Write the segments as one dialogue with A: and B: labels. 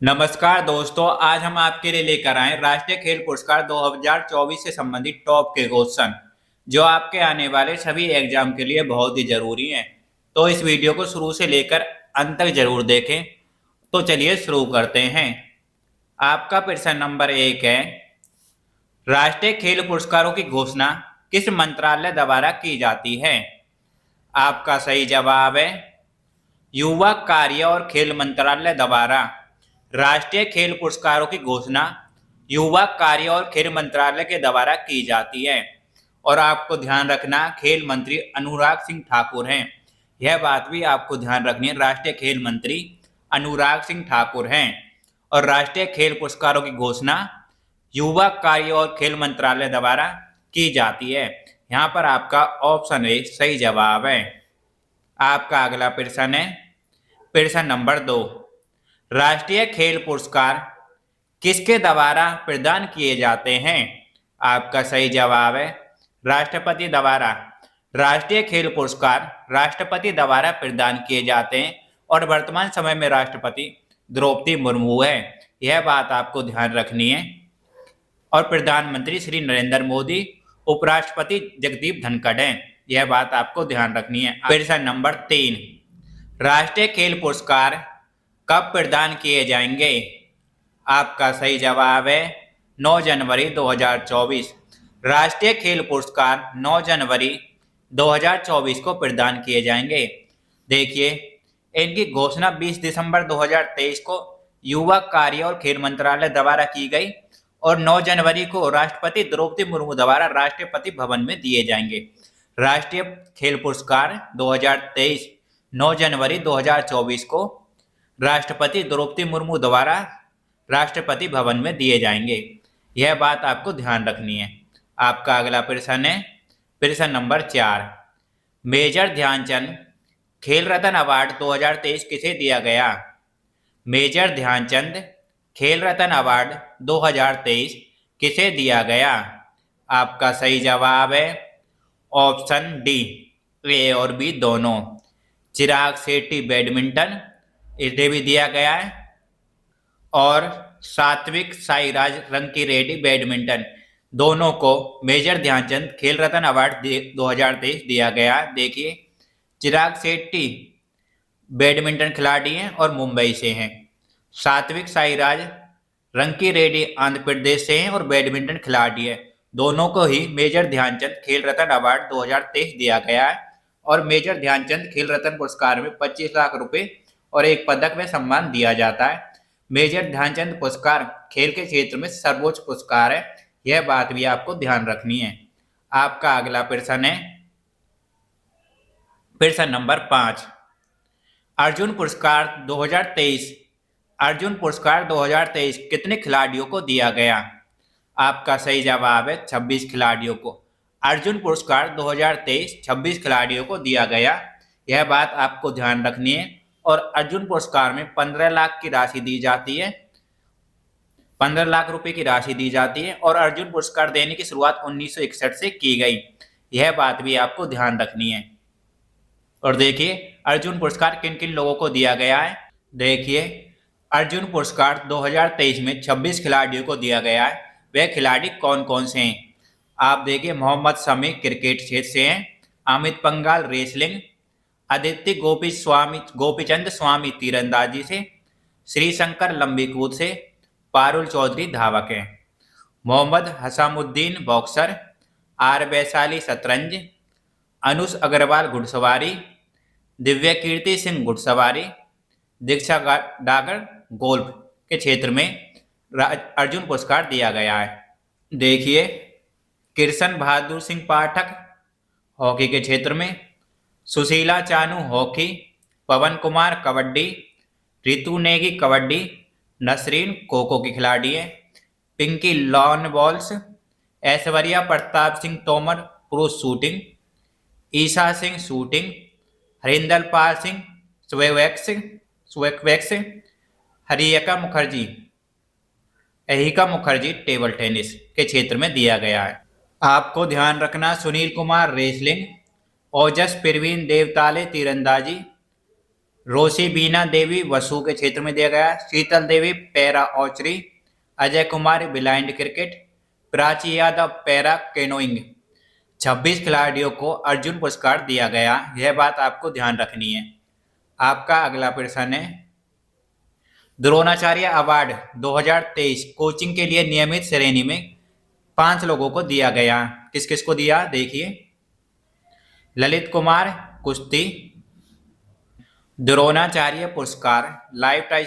A: नमस्कार दोस्तों, आज हम आपके लिए लेकर आए राष्ट्रीय खेल पुरस्कार 2024 से संबंधित टॉप के क्वेश्चन जो आपके आने वाले सभी एग्जाम के लिए बहुत ही जरूरी हैं। तो इस वीडियो को शुरू से लेकर अंत तक जरूर देखें। तो चलिए शुरू करते हैं। आपका प्रश्न नंबर 1 है, राष्ट्रीय खेल पुरस्कारों की घोषणा किस मंत्रालय द्वारा की जाती है? आपका सही जवाब है युवा कार्य और खेल मंत्रालय द्वारा। राष्ट्रीय खेल पुरस्कारों की घोषणा युवा कार्य और खेल मंत्रालय के द्वारा की जाती है। और आपको ध्यान रखना, खेल मंत्री अनुराग सिंह ठाकुर हैं। यह बात भी आपको ध्यान रखनी है, राष्ट्रीय खेल मंत्री अनुराग सिंह ठाकुर हैं। और राष्ट्रीय खेल पुरस्कारों की घोषणा युवा कार्य और खेल मंत्रालय द्वारा की जाती है। यहाँ पर आपका ऑप्शन ए सही जवाब है। आपका अगला प्रश्न है, प्रश्न नंबर 2, राष्ट्रीय खेल पुरस्कार किसके द्वारा प्रदान किए जाते हैं? आपका सही जवाब है राष्ट्रपति द्वारा। राष्ट्रीय खेल पुरस्कार राष्ट्रपति द्वारा प्रदान किए जाते हैं और वर्तमान समय में राष्ट्रपति द्रौपदी मुर्मू है। यह बात आपको ध्यान रखनी है। और प्रधानमंत्री श्री नरेंद्र मोदी, उपराष्ट्रपति जगदीप धनखड़ हैं। यह बात आपको ध्यान रखनी है। प्रश्न नंबर 3, राष्ट्रीय खेल पुरस्कार कब प्रदान किए जाएंगे? आपका सही जवाब है 9 जनवरी 2024। राष्ट्रीय खेल पुरस्कार 9 जनवरी 2024 को प्रदान किए जाएंगे। देखिए, इनकी घोषणा 20 दिसंबर 2023 को युवा कार्य और खेल मंत्रालय द्वारा की गई और 9 जनवरी को राष्ट्रपति द्रौपदी मुर्मू द्वारा राष्ट्रपति भवन में दिए जाएंगे। राष्ट्रीय खेल पुरस्कार 2023 9 जनवरी 2024 को राष्ट्रपति द्रौपदी मुर्मू द्वारा राष्ट्रपति भवन में दिए जाएंगे। यह बात आपको ध्यान रखनी है। आपका अगला प्रश्न है, प्रश्न नंबर 4, मेजर ध्यानचंद खेल रत्न अवार्ड 2023 किसे दिया गया? मेजर ध्यानचंद खेल रत्न अवार्ड 2023 किसे दिया गया? आपका सही जवाब है ऑप्शन डी, ए और बी दोनों। चिराग शेट्टी बैडमिंटन, इसे भी दिया गया है, और सात्विक साईराज रंकीरेड्डी बैडमिंटन, दोनों को मेजर ध्यानचंद खेल रत्न अवार्ड 2023 दिया गया। देखिए, चिराग शेट्टी बैडमिंटन खिलाड़ी हैं और मुंबई से हैं। सात्विक साईराज रंकीरेड्डी आंध्र प्रदेश से हैं और बैडमिंटन खिलाड़ी हैं। दोनों को ही मेजर ध्यानचंद खेल रत्न अवार्ड 2023 दिया गया है। और मेजर ध्यानचंद खेल रत्न पुरस्कार में 25 लाख रुपए और एक पदक में सम्मान दिया जाता है। मेजर ध्यानचंद पुरस्कार खेल के क्षेत्र में सर्वोच्च पुरस्कार है। यह बात भी आपको ध्यान रखनी है। आपका अगला प्रश्न है, प्रश्न नंबर 5, अर्जुन पुरस्कार 2023 अर्जुन पुरस्कार 2023 कितने खिलाड़ियों को दिया गया? आपका सही जवाब है 26 खिलाड़ियों को। अर्जुन पुरस्कार 2023 26 खिलाड़ियों को दिया गया। यह बात आपको ध्यान रखनी है। और अर्जुन पुरस्कार में 15 लाख की राशि दी जाती है, 15 लाख रुपए की राशि दी जाती है। और अर्जुन पुरस्कार देने की शुरुआत 1961 से की गई। यह बात भी आपको ध्यान रखनी है। और देखिए, अर्जुन पुरस्कार किन किन लोगों को दिया गया है। देखिए, अर्जुन पुरस्कार 2023 में 26 खिलाड़ियों को दिया गया है। वे खिलाड़ी कौन कौन से हैं? आप देखिए, मोहम्मद शमी क्रिकेट क्षेत्र से हैं, अमित पंघाल रेसलिंग, आदित्य गोपीचंद स्वामी तीरंदाजी से, श्रीशंकर लंबी कूद से, पारुल चौधरी धावक हैं। मोहम्मद हसामुद्दीन बॉक्सर, आर वैशाली शतरंज, अनुष अग्रवाल घुड़सवारी, दिव्य कीर्ति सिंह घुड़सवारी, दीक्षा डागर गोल्फ के क्षेत्र में अर्जुन पुरस्कार दिया गया है। देखिए, कृष्ण बहादुर सिंह पाठक हॉकी के क्षेत्र में, सुशीला चानू हॉकी, पवन कुमार कबड्डी, रितु नेगी कबड्डी, नसरीन खो खो की खिलाड़ी है, पिंकी लॉन बॉल्स, ऐश्वर्या प्रताप सिंह तोमर पुरुष shooting, Isha Singh shooting, Harinder Pal Singh स्वेक्वेक्स, Ahika Mukherjee table tennis के क्षेत्र में दिया गया है। आपको ध्यान रखना, सुनील कुमार रेसलिंग, ओजस प्रवीण देवताले तीरंदाजी, रोशी बीना देवी वसु के क्षेत्र में दिया गया। Sheetal Devi para archery. Ajay Kumar blind cricket. Prachi Yadav para canoeing. 26 खिलाड़ियों को अर्जुन पुरस्कार दिया गया, यह बात आपको ध्यान रखनी है। आपका अगला प्रश्न है, द्रोणाचार्य अवार्ड 2023 कोचिंग के लिए नियमित श्रेणी में 5 लोगों को दिया गया। किस किस को दिया देखिए। ललित कुमार कुश्ती। द्रोणाचार्य पुरस्कार लाइफ टाइम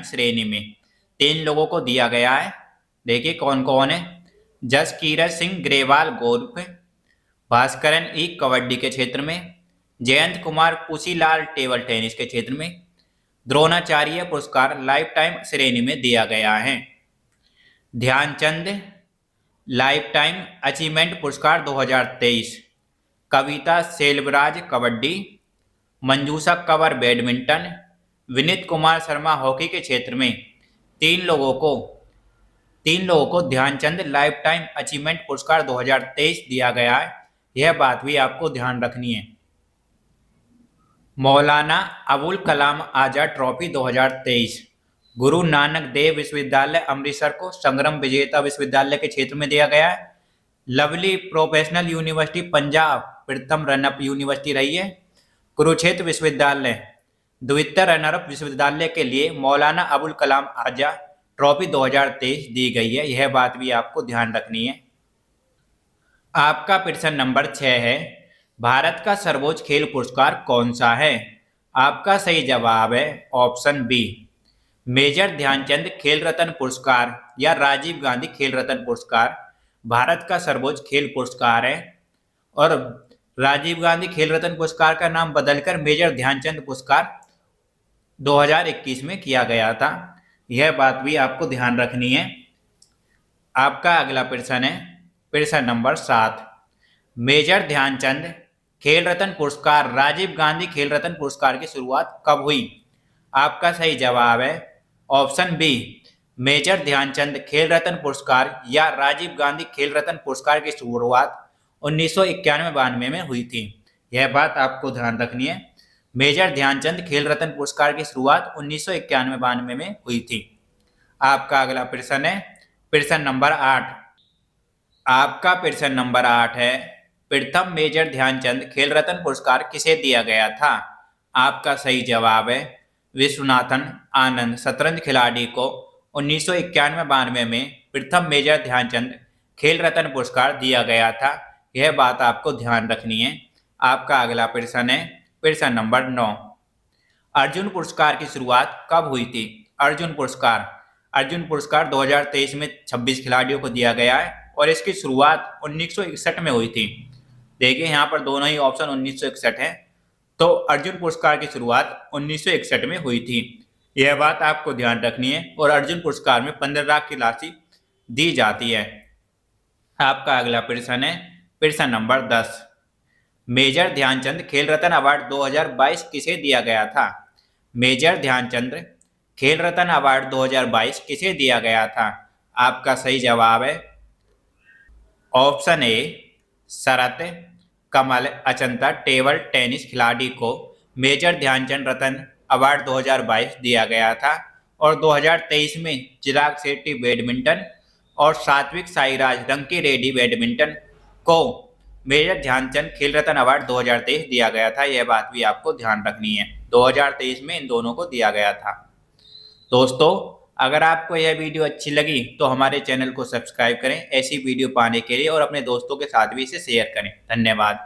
A: श्रेणी में 3 लोगों को दिया गया है। देखिए कौन कौन है। जसकीरत सिंह ग्रेवाल गोल्फ। भास्करन ई कबड्डी के क्षेत्र में। जयंत कुमार पूसीलाल टेबल टेनिस के क्षेत्र में। द्रोणाचार्य पुरस्कार लाइफ टाइम श्रेणी में दिया गया है। ध्यानचंद लाइफ टाइम अचीवमेंट पुरस्कार 2023। कविता सेल्वराज कबड्डी। मंजूषा कंवर बैडमिंटन। विनीत कुमार शर्मा हॉकी के क्षेत्र में 3 लोगों को ध्यानचंद लाइफ टाइम अचीवमेंट पुरस्कार 2023 दिया गया है, यह बात भी आपको ध्यान रखनी है। मौलाना अबुल कलाम आजाद ट्रॉफी 2023 गुरु नानक देव विश्वविद्यालय अमृतसर को संग्राम विजेता विश्वविद्यालय के क्षेत्र में दिया गया है। लवली प्रोफेशनल यूनिवर्सिटी पंजाब प्रथम रनअप यूनिवर्सिटी रही है। कुरुक्षेत्र विश्वविद्यालय द्वितीय रनरअप विश्वविद्यालय के लिए मौलाना अबुल कलाम आजाद ट्रॉफी 2023 दी गई है, यह बात भी आपको ध्यान रखनी है। आपका प्रश्न नंबर 6 है, भारत का सर्वोच्च खेल पुरस्कार कौन सा है? आपका सही जवाब है ऑप्शन बी, मेजर ध्यानचंद खेल रत्न पुरस्कार या राजीव गांधी खेल रत्न पुरस्कार भारत का सर्वोच्च खेल पुरस्कार है। और राजीव गांधी खेल रत्न पुरस्कार का नाम बदलकर मेजर ध्यानचंद पुरस्कार 2021 में किया गया था, यह बात भी आपको ध्यान रखनी है। आपका अगला प्रश्न है प्रश्न नंबर 7, मेजर ध्यानचंद खेल रत्न पुरस्कार राजीव गांधी खेल रत्न पुरस्कार की शुरुआत कब हुई? आपका सही जवाब है ऑप्शन बी, मेजर ध्यानचंद खेल रत्न पुरस्कार या राजीव गांधी खेल रत्न पुरस्कार की शुरुआत 1991-92 में हुई थी, यह बात आपको ध्यान रखनी है। मेजर ध्यानचंद खेल रत्न पुरस्कार की शुरुआत 1991-92 में हुई थी। आपका अगला प्रश्न है प्रश्न नंबर 8। आपका प्रश्न नंबर 8 है, प्रथम मेजर ध्यानचंद खेल रत्न पुरस्कार किसे दिया गया था? आपका सही जवाब है विश्वनाथन आनंद शतरंज खिलाड़ी को 1991-92 में प्रथम मेजर ध्यानचंद खेल रत्न पुरस्कार दिया गया था, यह बात आपको ध्यान रखनी है। आपका अगला प्रश्न है प्रश्न नंबर 9, अर्जुन पुरस्कार की शुरुआत कब हुई थी? अर्जुन पुरस्कार 2023 में 26 खिलाड़ियों को दिया गया है और इसकी शुरुआत 1961 में हुई थी। देखिए यहाँ पर दोनों ही ऑप्शन 1961 है, तो अर्जुन पुरस्कार की शुरुआत 1961 में हुई थी, यह बात आपको ध्यान रखनी है। और अर्जुन पुरस्कार में 15 लाख की राशि दी जाती है। आपका अगला प्रश्न है प्रश्न नंबर 10, मेजर ध्यानचंद खेल रत्न अवार्ड 2022 किसे दिया गया था? मेजर ध्यानचंद खेल रत्न अवार्ड 2022 किसे दिया गया था? आपका सही जवाब है option A, Sharath Kamal Achanta table tennis खिलाड़ी को मेजर ध्यानचंद रत्न अवार्ड 2022 दिया गया था। और 2023 में चिराग शेट्टी बैडमिंटन और सात्विक साईराज रंकी रेड्डी बैडमिंटन को मेजर ध्यानचंद खेल रत्न अवार्ड 2023 दिया गया था, यह बात भी आपको ध्यान रखनी है। 2023 में इन दोनों को दिया गया था। दोस्तों, अगर आपको यह वीडियो अच्छी लगी तो हमारे चैनल को सब्सक्राइब करें ऐसी वीडियो पाने के लिए और अपने दोस्तों के साथ भी इसे शेयर करें। धन्यवाद।